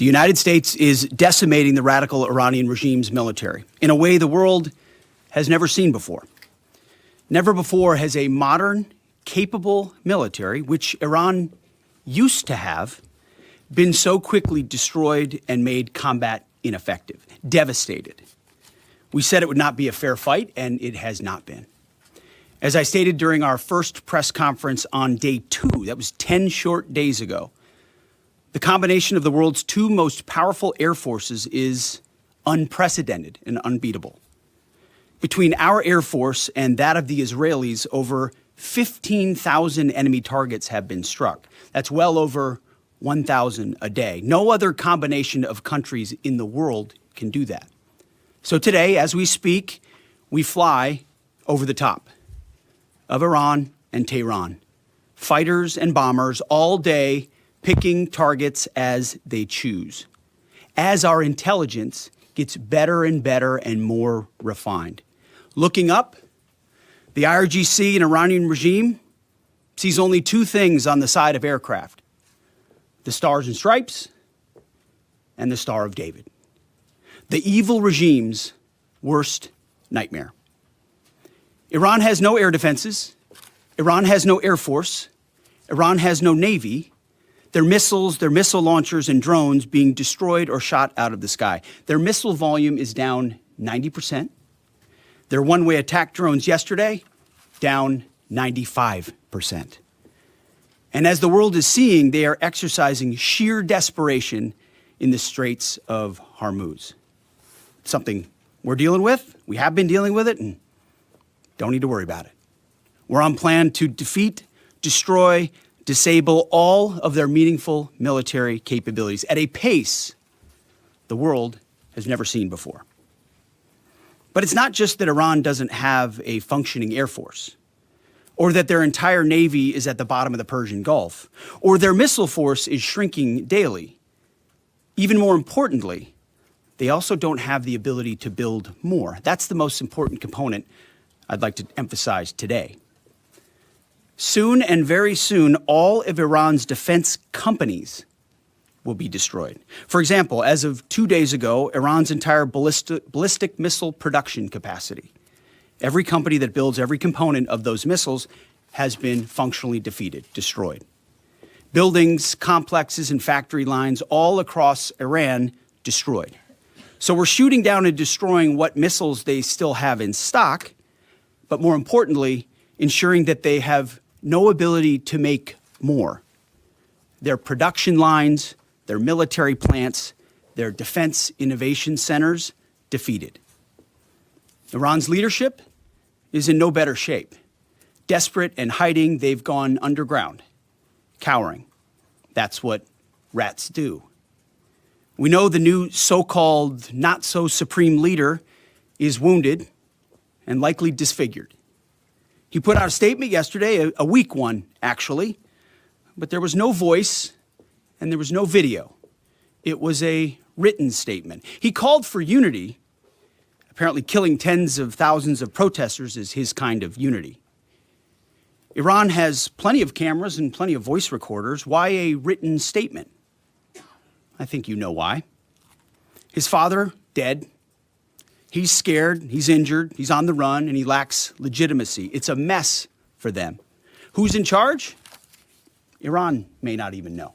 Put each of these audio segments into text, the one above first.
The United States is decimating the radical Iranian regime's military in a way the world has never seen before. Never before has a modern, capable military, which Iran used to have, been so quickly destroyed and made combat ineffective, devastated. We said it would not be a fair fight, and it has not been. As I stated during our first press conference on day 2, that was 10 short days ago, the combination of the world's two most powerful air forces is unprecedented and unbeatable. Between our Air Force and that of the Israelis, over 15,000 enemy targets have been struck. That's well over 1,000 a day. No other combination of countries in the world can do that. So today, as we speak, we fly over the top of Iran and Tehran. Fighters and bombers all day, picking targets as they choose. As our intelligence gets better and better and more refined. Looking up, the IRGC and Iranian regime sees only two things on the side of aircraft: the stars and stripes and the Star of David. The evil regime's worst nightmare. Iran has no air defenses. Iran has no air force. Iran has no navy. Their missiles, their missile launchers and drones being destroyed or shot out of the sky. Their missile volume is down 90%. Their one-way attack drones yesterday, down 95%. And as the world is seeing, they are exercising sheer desperation in the Straits of Hormuz. Something we're dealing with, we have been dealing with it, and don't need to worry about it. We're on plan to defeat, destroy, disable all of their meaningful military capabilities at a pace the world has never seen before. But it's not just that Iran doesn't have a functioning air force, or that their entire navy is at the bottom of the Persian Gulf, or their missile force is shrinking daily. Even more importantly, they also don't have the ability to build more. That's the most important component I'd like to emphasize today. Soon and very soon, all of Iran's defense companies will be destroyed. For example, as of 2 days ago, Iran's entire ballistic missile production capacity, every company that builds every component of those missiles, has been functionally defeated, destroyed. Buildings, complexes, and factory lines all across Iran destroyed. So we're shooting down and destroying what missiles they still have in stock, but more importantly, ensuring that they have no ability to make more. Their production lines, their military plants, their defense innovation centers defeated. Iran's leadership is in no better shape. Desperate and hiding, they've gone underground, cowering. That's what rats do. We know the new so-called not-so-supreme leader is wounded and likely disfigured. He put out a statement yesterday, a weak one, actually, but there was no voice and there was no video. It was a written statement. He called for unity. Apparently killing tens of thousands of protesters is his kind of unity. Iran has plenty of cameras and plenty of voice recorders. Why a written statement? I think you know why. His father, dead. He's scared, he's injured, he's on the run, and he lacks legitimacy. It's a mess for them. Who's in charge? Iran may not even know.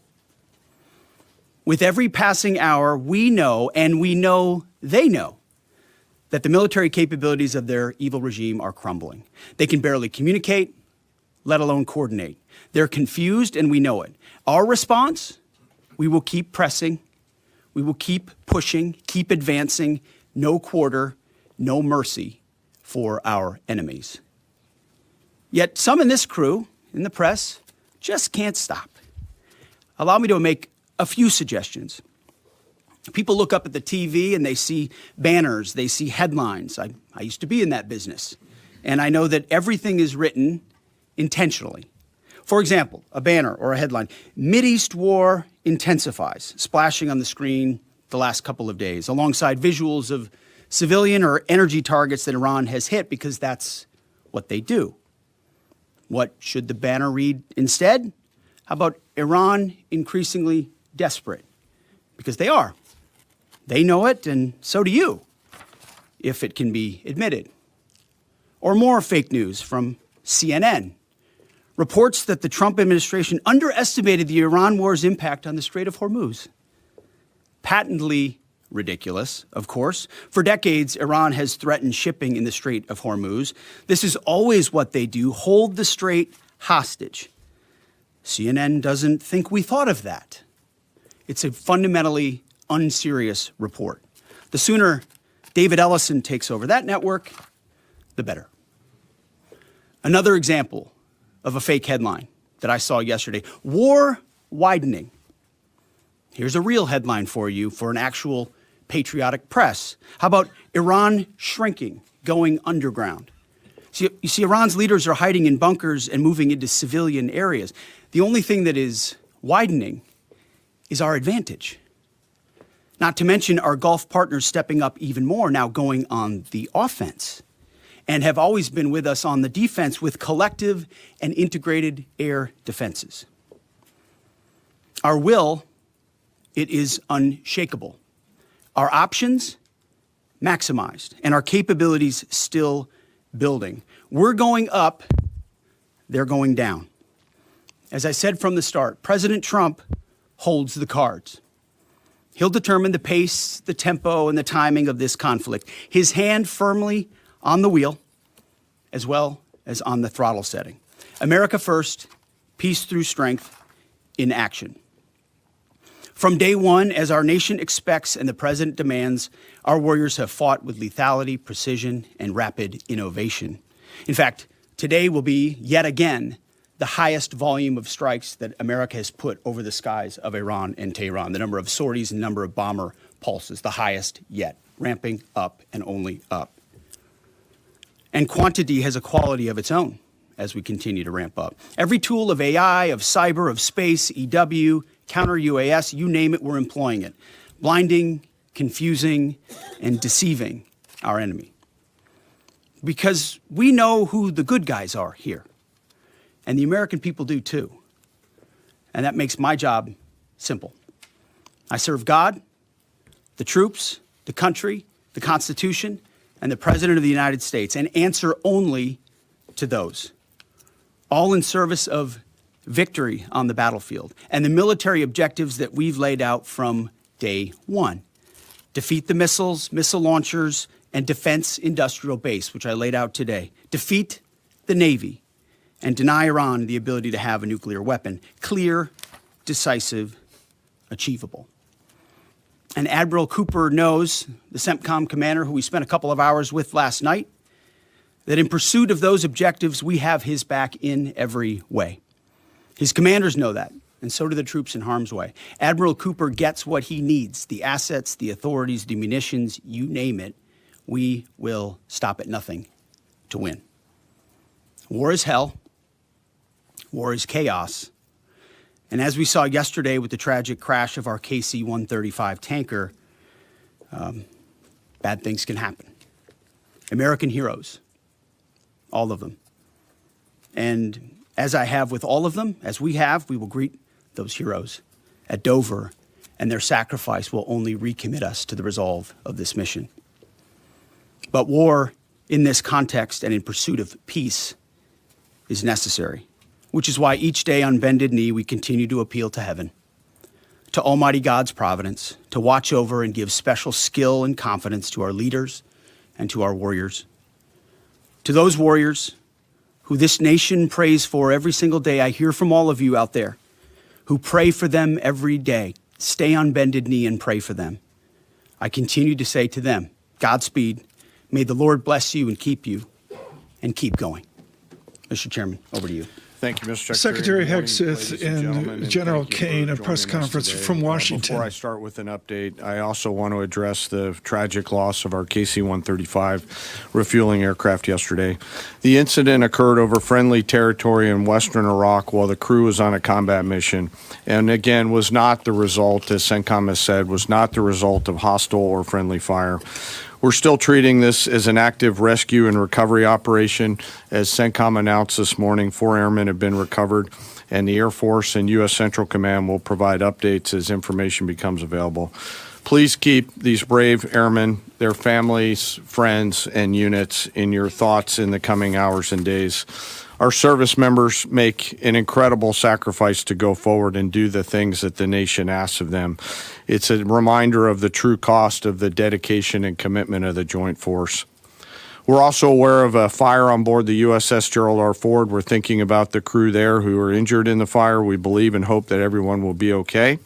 With every passing hour, we know, and we know they know, that the military capabilities of their evil regime are crumbling. They can barely communicate, let alone coordinate. They're confused, and we know it. Our response? We will keep pressing. We will keep pushing, keep advancing. No quarter, no mercy for our enemies. Yet some in this crew, in the press, just can't stop. Allow me to make a few suggestions. People look up at the TV and they see banners, they see headlines. I used to be in that business, and I know that everything is written intentionally. For example, a banner or a headline, Mideast war intensifies, splashing on the screen the last couple of days, alongside visuals of civilian or energy targets that Iran has hit, because that's what they do. What should the banner read instead? How about Iran increasingly desperate, because they are. They know it, and so do you, if it can be admitted. Or more fake news from CNN. Reports that the Trump administration underestimated the Iran war's impact on the Strait of Hormuz. Patently ridiculous, of course. For decades, Iran has threatened shipping in the Strait of Hormuz. This is always what they do, hold the strait hostage. CNN doesn't think we thought of that. It's a fundamentally unserious report. The sooner David Ellison takes over that network, the better. Another example of a fake headline that I saw yesterday: war widening. Here's a real headline for you for an actual patriotic press. How about Iran shrinking, going underground? You see, Iran's leaders are hiding in bunkers and moving into civilian areas. The only thing that is widening is our advantage. Not to mention our Gulf partners stepping up even more, now going on the offense, and have always been with us on the defense with collective and integrated air defenses. Our will, it is unshakable. Our options, maximized, and our capabilities still building. We're going up, they're going down. As I said from the start, President Trump holds the cards. He'll determine the pace, the tempo, and the timing of this conflict. His hand firmly on the wheel, as well as on the throttle setting. America first, peace through strength in action. From day one, as our nation expects and the president demands, our warriors have fought with lethality, precision, and rapid innovation. In fact, today will be, yet again, the highest volume of strikes that America has put over the skies of Iran and Tehran. The number of sorties and number of bomber pulses, the highest yet, ramping up and only up. And quantity has a quality of its own as we continue to ramp up. Every tool of AI, of cyber, of space, EW, counter-UAS, you name it, we're employing it. Blinding, confusing, and deceiving our enemy. Because we know who the good guys are here. And the American people do too. And that makes my job simple. I serve God, the troops, the country, the Constitution, and the President of the United States, and answer only to those. All in service of victory on the battlefield and the military objectives that we've laid out from day one. Defeat the missiles, missile launchers, and defense industrial base, which I laid out today. Defeat the Navy and deny Iran the ability to have a nuclear weapon. Clear, decisive, achievable. And Admiral Cooper knows, the CENTCOM commander who we spent a couple of hours with last night, that in pursuit of those objectives, we have his back in every way. His commanders know that, and so do the troops in harm's way. Admiral Cooper gets what he needs, the assets, the authorities, the munitions, you name it. We will stop at nothing to win. War is hell. War is chaos. And as we saw yesterday with the tragic crash of our KC-135 tanker, bad things can happen. American heroes, all of them. And as I have with all of them, as we have, we will greet those heroes at Dover, and their sacrifice will only recommit us to the resolve of this mission. But war in this context and in pursuit of peace is necessary, which is why each day on bended knee we continue to appeal to heaven, to Almighty God's providence, to watch over and give special skill and confidence to our leaders and to our warriors. To those warriors who this nation prays for every single day, I hear from all of you out there who pray for them every day. Stay on bended knee and pray for them. I continue to say to them, Godspeed. May the Lord bless you and keep going. Mr. Chairman, over to you. Thank you, Mr. Secretary. Secretary Hegseth and General Kane, a press conference from Washington. Before I start with an update, I also want to address the tragic loss of our KC-135 refueling aircraft yesterday. The incident occurred over friendly territory in western Iraq while the crew was on a combat mission, and again was not the result, as CENTCOM has said, was not the result of hostile or friendly fire. We're still treating this as an active rescue and recovery operation. As CENTCOM announced this morning, 4 airmen have been recovered, and the Air Force and U.S. Central Command will provide updates as information becomes available. Please keep these brave airmen, their families, friends, and units in your thoughts in the coming hours and days. Our service members make an incredible sacrifice to go forward and do the things that the nation asks of them. It's a reminder of the true cost of the dedication and commitment of the Joint Force. We're also aware of a fire on board the USS Gerald R. Ford. We're thinking about the crew there who are injured in the fire. We believe and hope that everyone will be okay,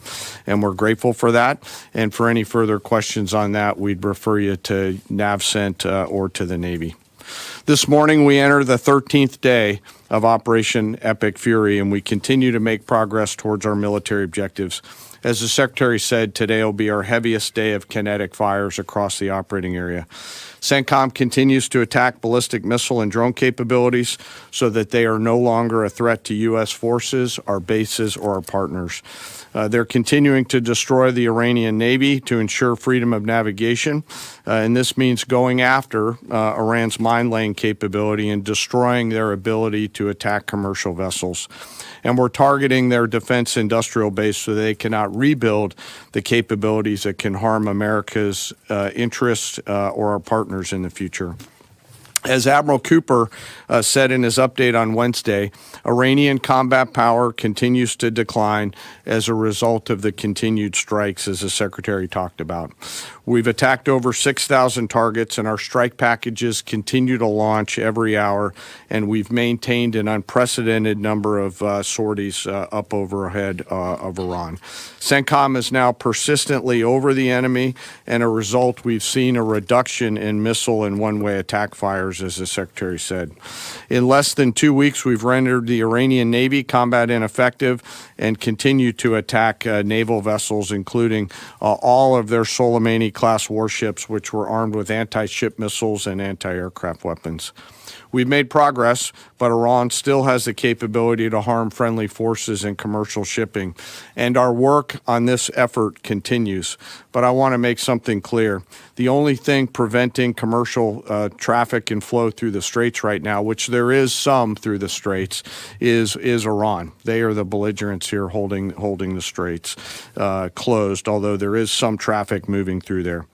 and we're grateful for that. And for any further questions on that, we'd refer you to NAVCENT or to the Navy. This morning, we enter the 13th day of Operation Epic Fury, and we continue to make progress towards our military objectives. As the Secretary said, today will be our heaviest day of kinetic fires across the operating area. CENTCOM continues to attack ballistic missile and drone capabilities so that they are no longer a threat to U.S. forces, our bases, or our partners. They're continuing to destroy the Iranian Navy to ensure freedom of navigation, and this means going after Iran's mine-laying capability and destroying their ability to attack commercial vessels. And we're targeting their defense industrial base so they cannot rebuild the capabilities that can harm America's interests or our partners in the future. As Admiral Cooper said in his update on Wednesday, Iranian combat power continues to decline as a result of the continued strikes, as the Secretary talked about. We've attacked over 6,000 targets, and our strike packages continue to launch every hour, and we've maintained an unprecedented number of sorties up overhead of Iran. CENTCOM is now persistently over the enemy, and a result, we've seen a reduction in missile and one-way attack fires, as the Secretary said. In less than 2 weeks, we've rendered the Iranian Navy combat ineffective and continue to attack naval vessels, including all of their Soleimani-class warships, which were armed with anti-ship missiles and anti-aircraft weapons. We've made progress, but Iran still has the capability to harm friendly forces and commercial shipping, and our work on this effort continues. But I want to make something clear. The only thing preventing commercial traffic and flow through the Straits right now, which there is some through the Straits, is Iran. They are the belligerents here holding the Straits closed, although there is some traffic moving through there.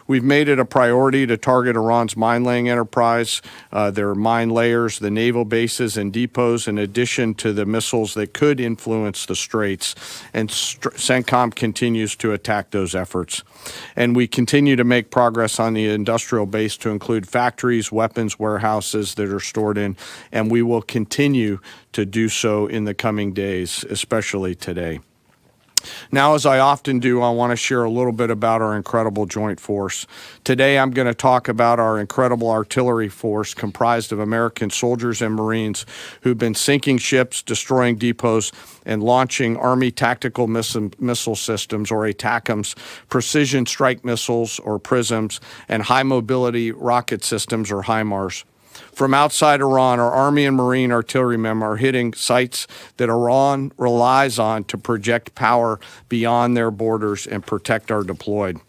We've made it a priority to target Iran's mine-laying enterprise, their mine layers, the naval bases and depots, in addition to the missiles that could influence the Straits. And CENTCOM continues to attack those efforts. And we continue to make progress on the industrial base to include factories, weapons, warehouses that are stored in, and we will continue to do so in the coming days, especially today. Now, as I often do, I want to share a little bit about our incredible joint force. Today, I'm going to talk about our incredible artillery force comprised of American soldiers and Marines who've been sinking ships, destroying depots, and launching Army tactical missile systems, or ATACMS, precision strike missiles, or PrSMs, and high-mobility rocket systems, or HIMARS. From outside Iran, our Army and Marine artillerymen are hitting sites that Iran relies on to project power beyond their borders and protect our deployed.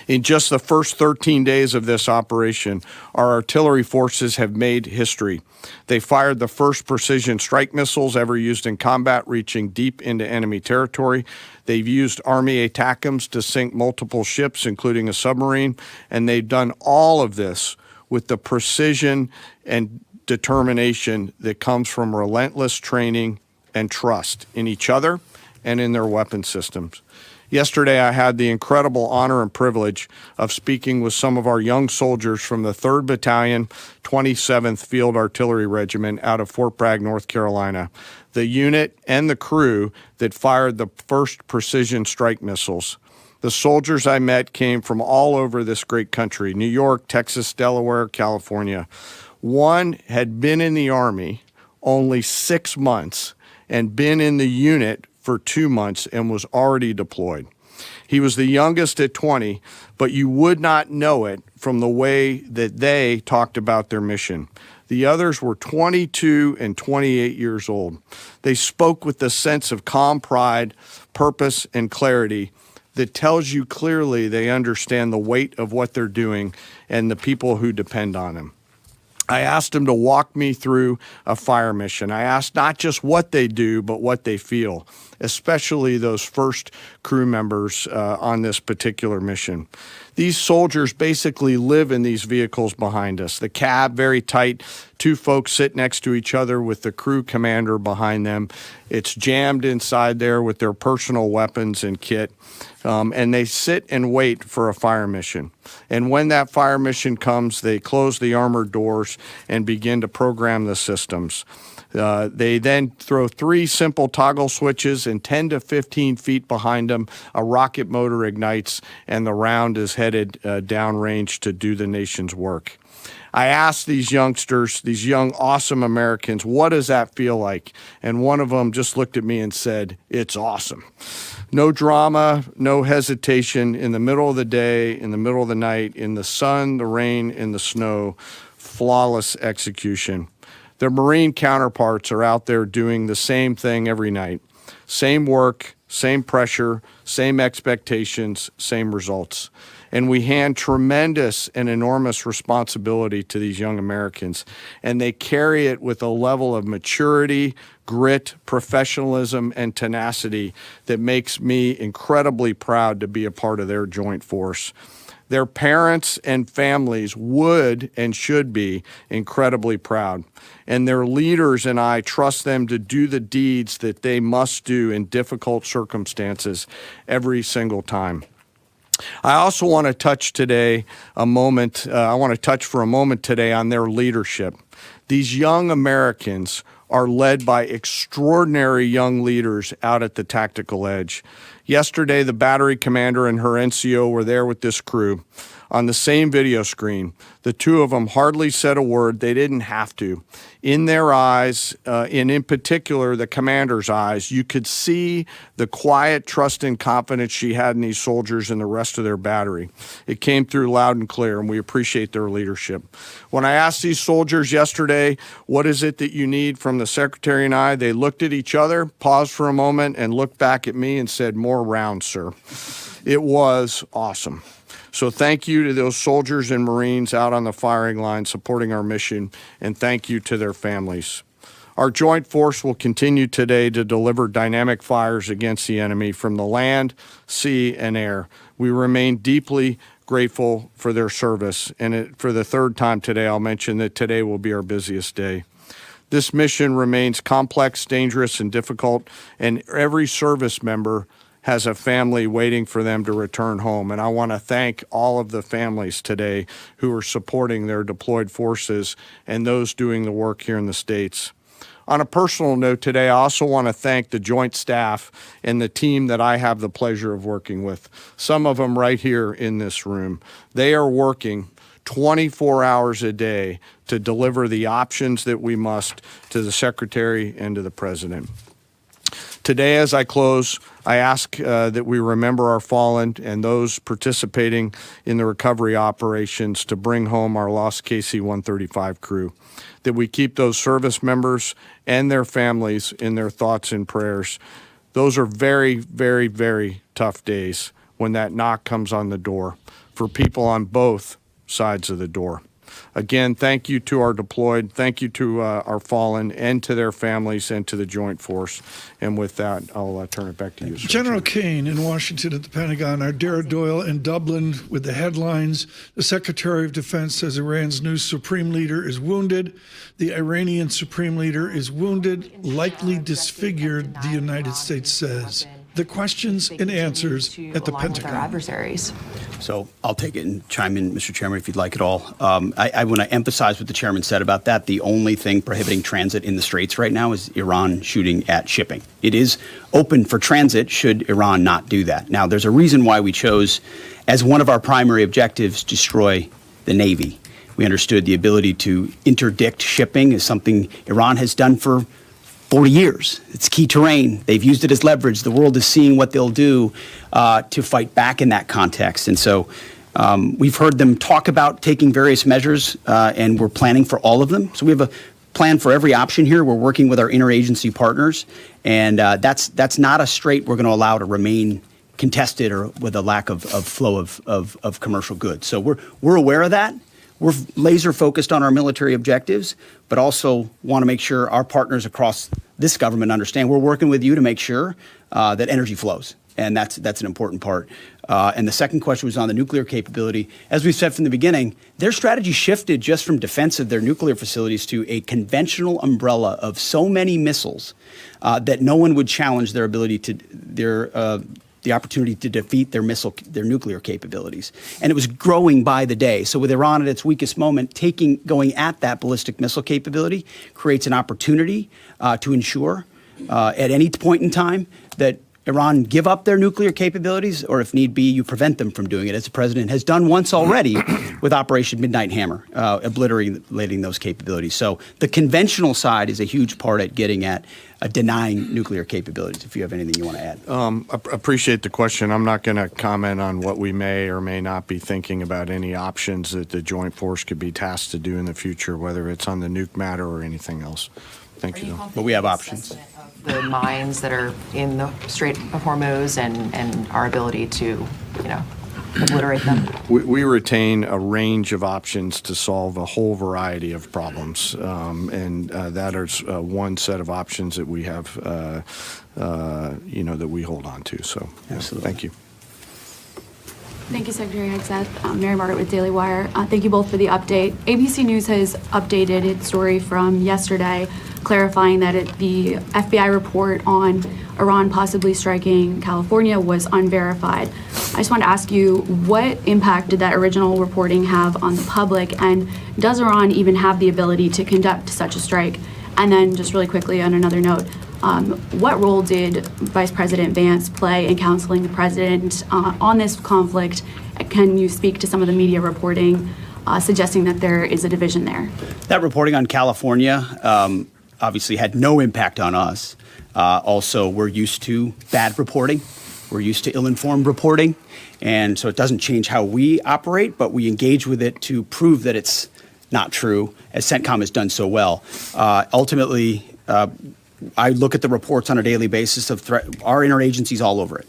In just the first 13 days of this operation, our artillery forces have made history. They fired the first precision strike missiles ever used in combat, reaching deep into enemy territory. They've used Army ATACMS to sink multiple ships, including a submarine, and they've done all of this with the precision and determination that comes from relentless training and trust in each other and in their weapon systems. Yesterday, I had the incredible honor and privilege of speaking with some of our young soldiers from the 3rd Battalion, 27th Field Artillery Regiment out of Fort Bragg, North Carolina, the unit and the crew that fired the first precision strike missiles. The soldiers I met came from all over this great country: New York, Texas, Delaware, California. One had been in the Army only 6 months and been in the unit for 2 months and was already deployed. He was the youngest at 20, but you would not know it from the way that they talked about their mission. The others were 22 and 28 years old. They spoke with the sense of calm pride, purpose, and clarity that tells you clearly they understand the weight of what they're doing and the people who depend on them. I asked them to walk me through a fire mission. I asked not just what they do, but what they feel, especially those first crew members on this particular mission. These soldiers basically live in these vehicles behind us. The cab, very tight, 2 folks sit next to each other with the crew commander behind them. It's jammed inside there with their personal weapons and kit. And they sit and wait for a fire mission. And when that fire mission comes, they close the armored doors and begin to program the systems. They then throw 3 simple toggle switches, and 10 to 15 feet behind them, a rocket motor ignites, and the round is headed downrange to do the nation's work. I asked these youngsters, these young, awesome Americans, what does that feel like? And one of them just looked at me and said, "It's awesome." No drama, no hesitation, in the middle of the day, in the middle of the night, in the sun, the rain, in the snow, flawless execution. Their Marine counterparts are out there doing the same thing every night. Same work, same pressure, same expectations, same results. And we hand tremendous and enormous responsibility to these young Americans, and they carry it with a level of maturity, grit, professionalism, and tenacity that makes me incredibly proud to be a part of their joint force. Their parents and families would and should be incredibly proud, and their leaders and I trust them to do the deeds that they must do in difficult circumstances every single time. I also want to touch today I want to touch for a moment today on their leadership. These young Americans are led by extraordinary young leaders out at the tactical edge. Yesterday, the battery commander and her NCO were there with this crew on the same video screen. The 2 of them hardly said a word. They didn't have to. In their eyes, and in particular the commander's eyes, you could see the quiet trust and confidence she had in these soldiers and the rest of their battery. It came through loud and clear, and we appreciate their leadership. When I asked these soldiers yesterday, what is it that you need from the Secretary and I, they looked at each other, paused for a moment, and looked back at me and said, "More rounds, sir." It was awesome. So thank you to those soldiers and Marines out on the firing line supporting our mission, and thank you to their families. Our joint force will continue today to deliver dynamic fires against the enemy from the land, sea, and air. We remain deeply grateful for their service, and for the 3rd time today, I'll mention that today will be our busiest day. This mission remains complex, dangerous, and difficult, and every service member has a family waiting for them to return home. And I want to thank all of the families today who are supporting their deployed forces and those doing the work here in the States. On a personal note today, I also want to thank the joint staff and the team that I have the pleasure of working with, some of them right here in this room. They are working 24 hours a day to deliver the options that we must to the Secretary and to the President. Today, as I close, I ask that we remember our fallen and those participating in the recovery operations to bring home our lost KC-135 crew, that we keep those service members and their families in their thoughts and prayers. Those are very, very, very tough days when that knock comes on the door for people on both sides of the door. Again, thank you to our deployed, thank you to our fallen, and to their families, and to the joint force. And with that, I'll turn it back to you, sir. General Kane in Washington at the Pentagon, Ardera Doyle in Dublin with the headlines. The Secretary of Defense says Iran's new supreme leader is wounded. The Iranian supreme leader is wounded, likely disfigured, the United States says. The questions and answers at the Pentagon. Adversaries. So I'll take it and chime in, Mr. Chairman, if you'd like it all. I want to emphasize what the chairman said about that. The only thing prohibiting transit in the Straits right now is Iran shooting at shipping. It is open for transit should Iran not do that. Now, there's a reason why we chose, as one of our primary objectives, destroy the Navy. We understood the ability to interdict shipping is something Iran has done for 40 years. It's key terrain. They've used it as leverage. The world is seeing what they'll do to fight back in that context. And so we've heard them talk about taking various measures, and we're planning for all of them. So we have a plan for every option here. We're working with our interagency partners, and that's not a strait we're going to allow to remain contested or with a lack of flow of commercial goods. So we're aware of that. We're laser focused on our military objectives, but also want to make sure our partners across this government understand we're working with you to make sure that energy flows. And that's an important part. And the second question was on the nuclear capability. As we've said from the beginning, their strategy shifted just from defense of their nuclear facilities to a conventional umbrella of so many missiles that no one would challenge their ability to the opportunity to defeat their nuclear capabilities. And it was growing by the day. So with Iran at its weakest moment, going at that ballistic missile capability creates an opportunity to ensure at any point in time that Iran give up their nuclear capabilities, or if need be, you prevent them from doing it, as the president has done once already with Operation Midnight Hammer, obliterating those capabilities. So the conventional side is a huge part at getting at denying nuclear capabilities, if you have anything you want to add. Appreciate the question. I'm not going to comment on what we may or may not be thinking about any options that the Joint Force could be tasked to do in the future, whether it's on the nuke matter or anything else. Thank you. But we have options. The mines that are in the Strait of Hormuz and our ability to, obliterate them? We retain a range of options to solve a whole variety of problems, and that is one set of options that we have, that we hold on to. So, Absolutely. Thank you. Thank you, Secretary Hegseth. Mary Margaret with Daily Wire. Thank you both for the update. ABC News has updated its story from yesterday, clarifying that the FBI report on Iran possibly striking California was unverified. I just want to ask you, what impact did that original reporting have on the public, and does Iran even have the ability to conduct such a strike? And then just really quickly on another note, what role did Vice President Vance play in counseling the president on this conflict? Can you speak to some of the media reporting suggesting that there is a division there? That reporting on California obviously had no impact on us. Also, we're used to bad reporting. We're used to ill-informed reporting. And so it doesn't change how we operate, but we engage with it to prove that it's not true, as CENTCOM has done so well. Ultimately, I look at the reports on a daily basis of our interagencies all over it.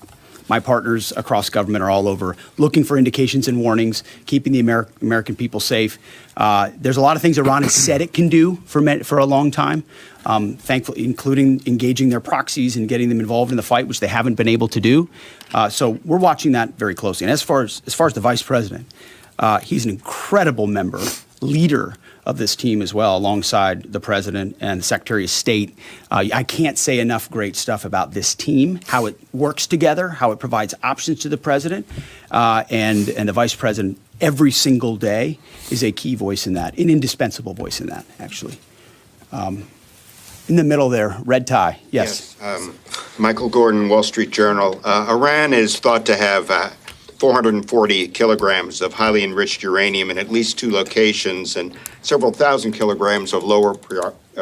My partners across government are all over, looking for indications and warnings, keeping the American people safe. There's a lot of things Iran has said it can do for a long time, thankfully, including engaging their proxies and getting them involved in the fight, which they haven't been able to do. So we're watching that very closely. And as far as the vice president, he's an incredible leader of this team as well, alongside the president and the Secretary of State. I can't say enough great stuff about this team, how it works together, how it provides options to the president, and the vice president every single day is a key voice in that, an indispensable voice in that, actually. In the middle there, red tie, yes. Michael Gordon, Wall Street Journal. Iran is thought to have 440 kilograms of highly enriched uranium in at least 2 locations and several thousand kilograms of lower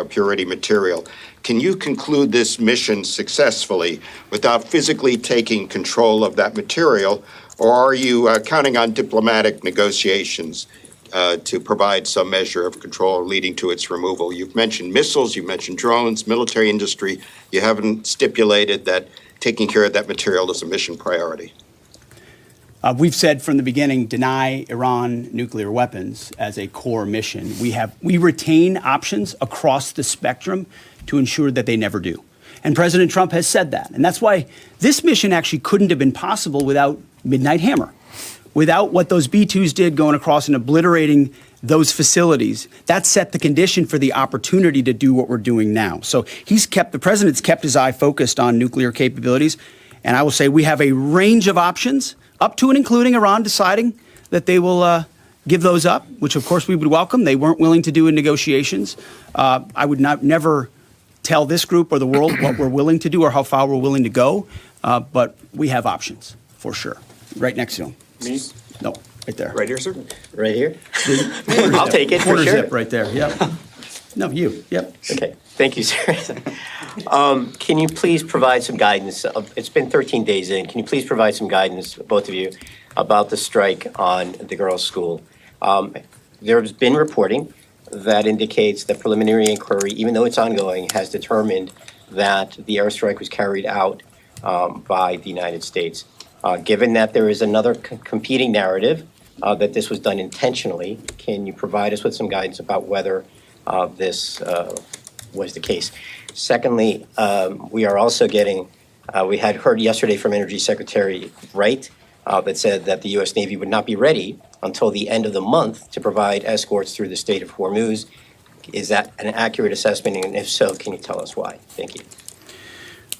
purity material. Can you conclude this mission successfully without physically taking control of that material, or are you counting on diplomatic negotiations to provide some measure of control leading to its removal? You've mentioned missiles, you've mentioned drones, military industry. You haven't stipulated that taking care of that material is a mission priority. We've said from the beginning, deny Iran nuclear weapons as a core mission. We retain options across the spectrum to ensure that they never do. And President Trump has said that. And that's why this mission actually couldn't have been possible without Midnight Hammer, without what those B-2s did going across and obliterating those facilities. That set the condition for the opportunity to do what we're doing now. So the president's kept his eye focused on nuclear capabilities. And I will say we have a range of options, up to and including Iran deciding that they will give those up, which of course we would welcome. They weren't willing to do in negotiations. I would never tell this group or the world what we're willing to do or how far we're willing to go, but we have options for sure. Right next to him. Me? No, right there. Right here, sir? Right here? I'll take it for Quarter sure. zip right there, yep. No, you, yep. Okay, thank you, sir. Can you please provide some guidance? It's been 13 days in. Can you please provide some guidance, both of you, about the strike on the girls' school? There's been reporting that indicates that preliminary inquiry, even though it's ongoing, has determined that the airstrike was carried out by the United States. Given that there is another competing narrative that this was done intentionally, can you provide us with some guidance about whether this was the case? Secondly, we are also getting, we had heard yesterday from Energy Secretary Wright that said that the U.S. Navy would not be ready until the end of the month to provide escorts through the Strait of Hormuz. Is that an accurate assessment? And if so, can you tell us why? Thank you.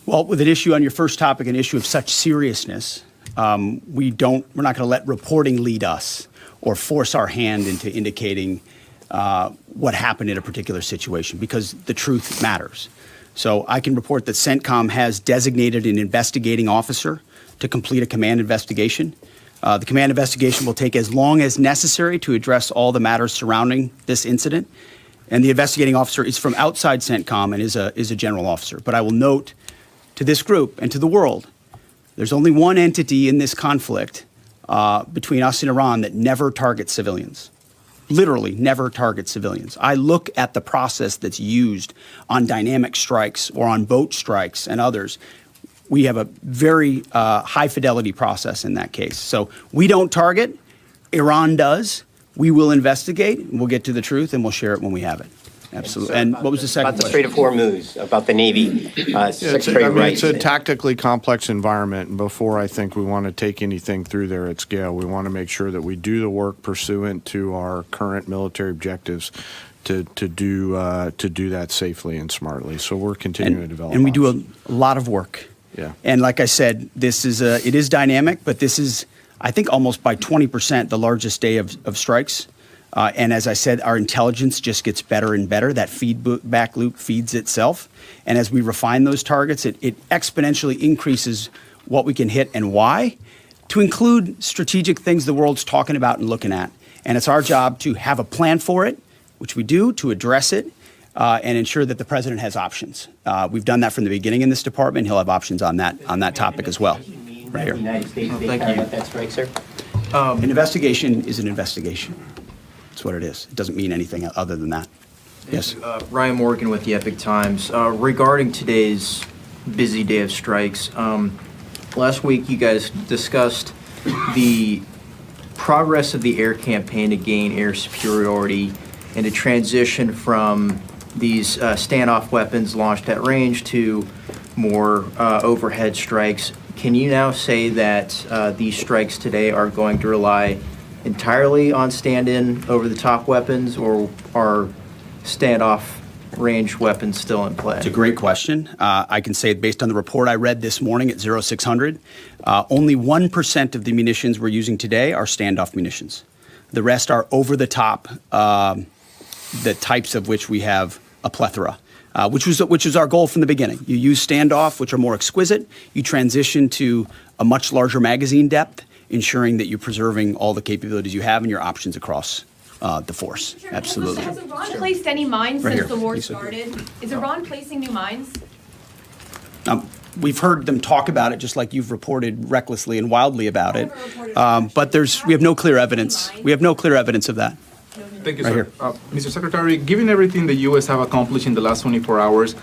Well, with an issue on your first topic, an issue of such seriousness, we're not going to let reporting lead us or force our hand into indicating what happened in a particular situation, because the truth matters. So I can report that CENTCOM has designated an investigating officer to complete a command investigation. The command investigation will take as long as necessary to address all the matters surrounding this incident. And the investigating officer is from outside CENTCOM and is a general officer. But I will note to this group and to the world, there's only one entity in this conflict between us and Iran that never targets civilians. Literally never targets civilians. I look at the process that's used on dynamic strikes or on boat strikes and others. We have a very high fidelity process in that case. So we don't target, Iran does. We will investigate, we'll get to the truth, and we'll share it when we have it. Absolutely. And what was the second About the question? Strait of Hormuz, about the Navy, Secretary Wright. It's a tactically complex environment, and before I think we want to take anything through there at scale, we want to make sure that we do the work pursuant to our current military objectives to do that safely and smartly. So we're continuing to develop. And we do a lot of work. Yeah. And like I said, this is it is dynamic, but this is, I think, almost by 20% the largest day of strikes. And as I said, our intelligence just gets better and better. That feedback loop feeds itself. And as we refine those targets, it exponentially increases what we can hit and why, to include strategic things the world's talking about and looking at. And it's our job to have a plan for it, which we do, to address it, and ensure that the president has options. We've done that from the beginning in this department. He'll have options on that topic as well. Right here. The United States, thank you. That strike, sir? An investigation is an investigation. That's what it is. It doesn't mean anything other than that. Yes. Ryan Morgan with the Epic Times. Regarding today's busy day of strikes, last week you guys discussed the progress of the air campaign to gain air superiority and to transition from these standoff weapons launched at range to more overhead strikes. Can you now say that these strikes today are going to rely entirely on stand-in over-the-top weapons, or are standoff range weapons still in play? It's a great question. I can say, based on the report I read this morning at 0600, only 1% of the munitions we're using today are standoff munitions. The rest are over-the-top, the types of which we have a plethora. Which was our goal from the beginning. You use standoff, which are more exquisite. You transition to a much larger magazine depth, ensuring that you're preserving all the capabilities you have and your options across the force. Sure. Absolutely. Has Iran placed any mines Right since here. the war Lisa. started? Is Iran placing new mines? We've heard them talk about it, just like you've reported recklessly and wildly about it. But we have no clear evidence. We have no clear evidence of that. Thank you, Right sir. here. Mr. Secretary, given everything the U.S. have accomplished in the last 24 hours,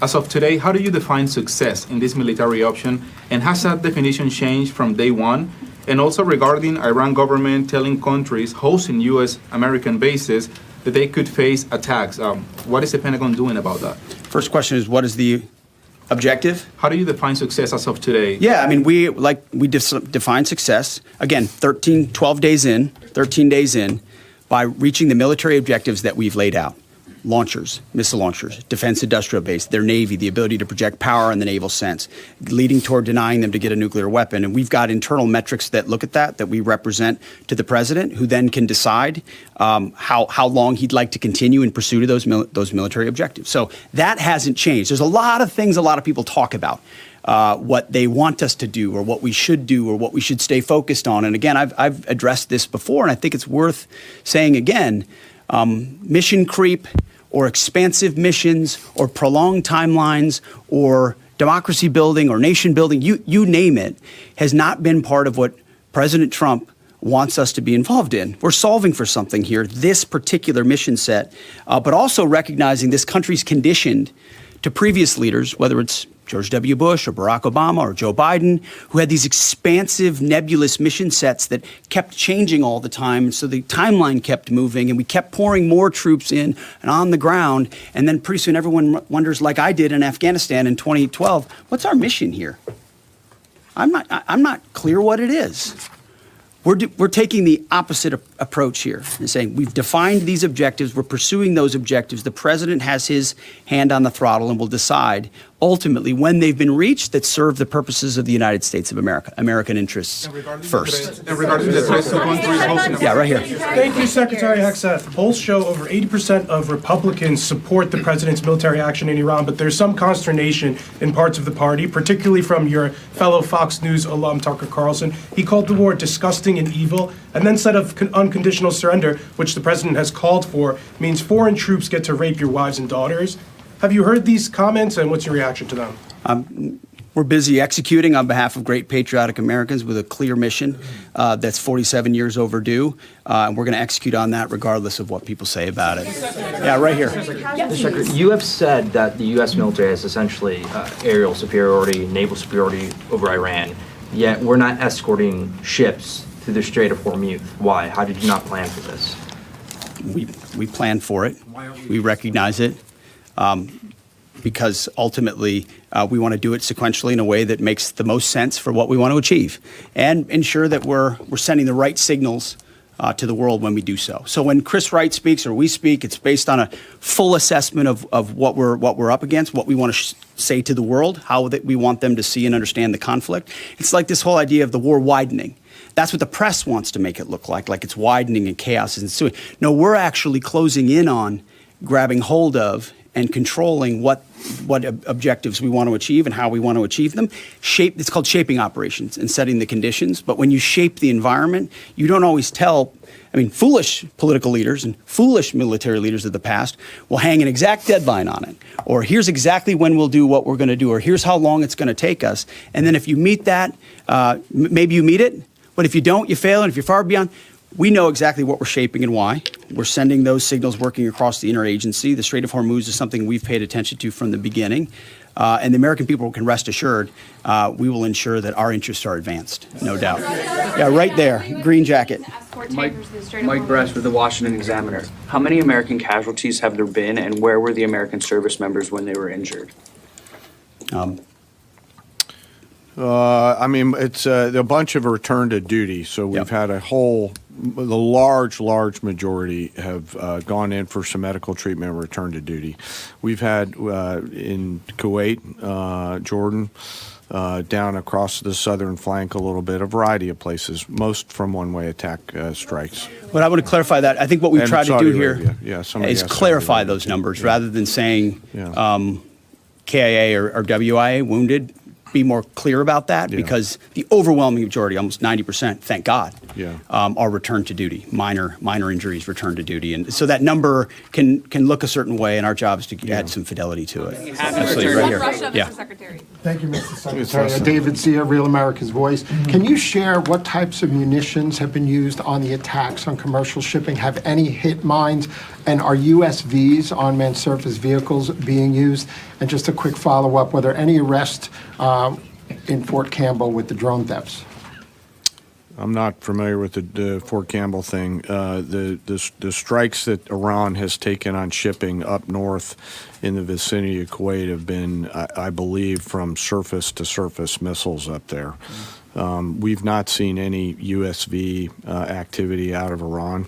as of today, how do you define success in this military option? And has that definition changed from day one? And also regarding Iran government telling countries hosting U.S. American bases that they could face attacks, what is the Pentagon doing about that? First question is, what is the objective? How do you define success as of today? Yeah, I mean, we define success, again, 13 days in, by reaching the military objectives that we've laid out. Launchers, missile launchers, defense industrial base, their Navy, the ability to project power in the naval sense, leading toward denying them to get a nuclear weapon. And we've got internal metrics that look at that we represent to the president, who then can decide how long he'd like to continue in pursuit of those military objectives. So that hasn't changed. There's a lot of things a lot of people talk about. What they want us to do, or what we should do, or what we should stay focused on. And again, I've addressed this before, and I think it's worth saying again, mission creep, or expansive missions, or prolonged timelines, or democracy building, or nation building, you name it, has not been part of what President Trump wants us to be involved in. We're solving for something here, this particular mission set, but also recognizing this country's conditioned to previous leaders, whether it's George W. Bush or Barack Obama or Joe Biden, who had these expansive, nebulous mission sets that kept changing all the time. So the timeline kept moving, and we kept pouring more troops in and on the ground. And then pretty soon everyone wonders, like I did in Afghanistan in 2012, what's our mission here? I'm not clear what it is. We're taking the opposite approach here and saying we've defined these objectives. We're pursuing those objectives. The president has his hand on the throttle and will decide ultimately when they've been reached that serve the purposes of the United States of America, American interests first. And regarding the threats to countries hosting Yeah, right here. Thank you, Secretary Hegseth. Polls show over 80% of Republicans support the president's military action in Iran, but there's some consternation in parts of the party, particularly from your fellow Fox News alum, Tucker Carlson. He called the war disgusting and evil, and then said of unconditional surrender, which the president has called for, means foreign troops get to rape your wives and daughters. Have you heard these comments, and what's your reaction to them? We're busy executing on behalf of great patriotic Americans with a clear mission that's 47 years overdue, and we're going to execute on that regardless of what people say about it. Yeah, right here. Secretary, you have said that the U.S. military has essentially aerial superiority, naval superiority over Iran, yet we're not escorting ships through the Strait of Hormuz. Why? How did you not plan for this? We planned for it. We recognize it. Because ultimately we want to do it sequentially in a way that makes the most sense for what we want to achieve and ensure that we're sending the right signals to the world when we do so. So when Chris Wright speaks or we speak, it's based on a full assessment of what we're up against, what we want to say to the world, how that we want them to see and understand the conflict. It's like this whole idea of the war widening. That's what the press wants to make it look like it's widening and chaos is ensuing. No, we're actually closing in on grabbing hold of and controlling what objectives we want to achieve and how we want to achieve them. It's called shaping operations and setting the conditions. But when you shape the environment, you don't always tell. Foolish political leaders and foolish military leaders of the past will hang an exact deadline on it. Or here's exactly when we'll do what we're going to do. Or here's how long it's going to take us. And then if you meet that, maybe you meet it. But if you don't, you fail. And if you're far beyond, we know exactly what we're shaping and why. We're sending those signals working across the interagency. The Strait of Hormuz is something we've paid attention to from the beginning. And the American people can rest assured we will ensure that our interests are advanced, no doubt. Yeah, right there, green jacket. Mike Bress with the Washington Examiner. How many American casualties have there been, and where were the American service members when they were injured? It's a bunch of return to duty. So we've had the large majority have gone in for some medical treatment and return to duty. We've had in Kuwait, Jordan, down across the southern flank a little bit, a variety of places, most from one-way attack strikes. But I want to clarify that. I think what we've tried to do here is clarify those numbers rather than saying KIA or WIA wounded. Be more clear about that because the overwhelming majority, almost 90%, thank God, are returned to duty, minor injuries returned to duty. And so that number can look a certain way, and our job is to add some fidelity to it. Absolutely, right here. Thank you, Mr. Secretary. David Zia, Real America's Voice. Can you share what types of munitions have been used on the attacks on commercial shipping? Have any hit mines? And are USVs, unmanned surface vehicles, being used? And just a quick follow-up, were there any arrests in Fort Campbell with the drone thefts? I'm not familiar with the Fort Campbell thing. The strikes that Iran has taken on shipping up north in the vicinity of Kuwait have been, I believe, from surface-to-surface missiles up there. We've not seen any USV activity out of Iran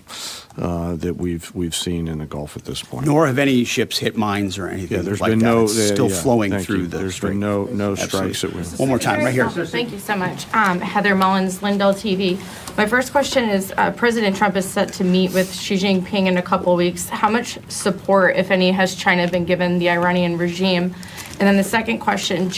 that we've seen in the Gulf at this point. Nor have any ships hit mines or anything. Yeah, there's like been that. no. It's still flowing through the There's strait. been no strikes that we. One more time, right here. Thank you so much. Heather Mullins, Lindell TV. My first question is, President Trump is set to meet with Xi Jinping in a couple of weeks. How much support, if any, has China been given the Iranian regime? And then the second question,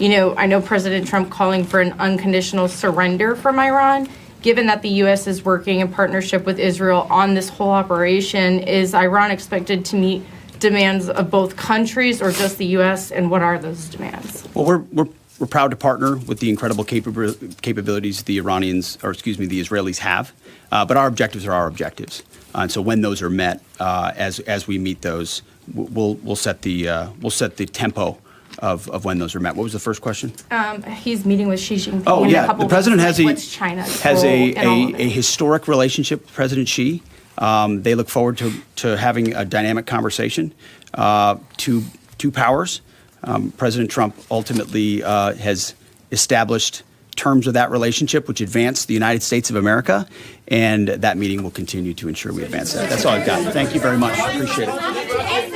I know President Trump calling for an unconditional surrender from Iran. Given that the U.S. is working in partnership with Israel on this whole operation, is Iran expected to meet demands of both countries or just the U.S., and what are those demands? Well, we're proud to partner with the incredible capabilities the Israelis have, but our objectives are our objectives. And so when those are met, as we meet those, we'll set the tempo of when those are met. What was the first question? He's meeting with Xi Jinping Oh, in a yeah. couple The president weeks. has a What's China's role in all of a it? historic relationship with President Xi. They look forward to having a dynamic conversation. Two powers. President Trump ultimately has established terms of that relationship which advance the United States of America, and that meeting will continue to ensure we advance that. That's all I've got. Thank you very much. Appreciate it.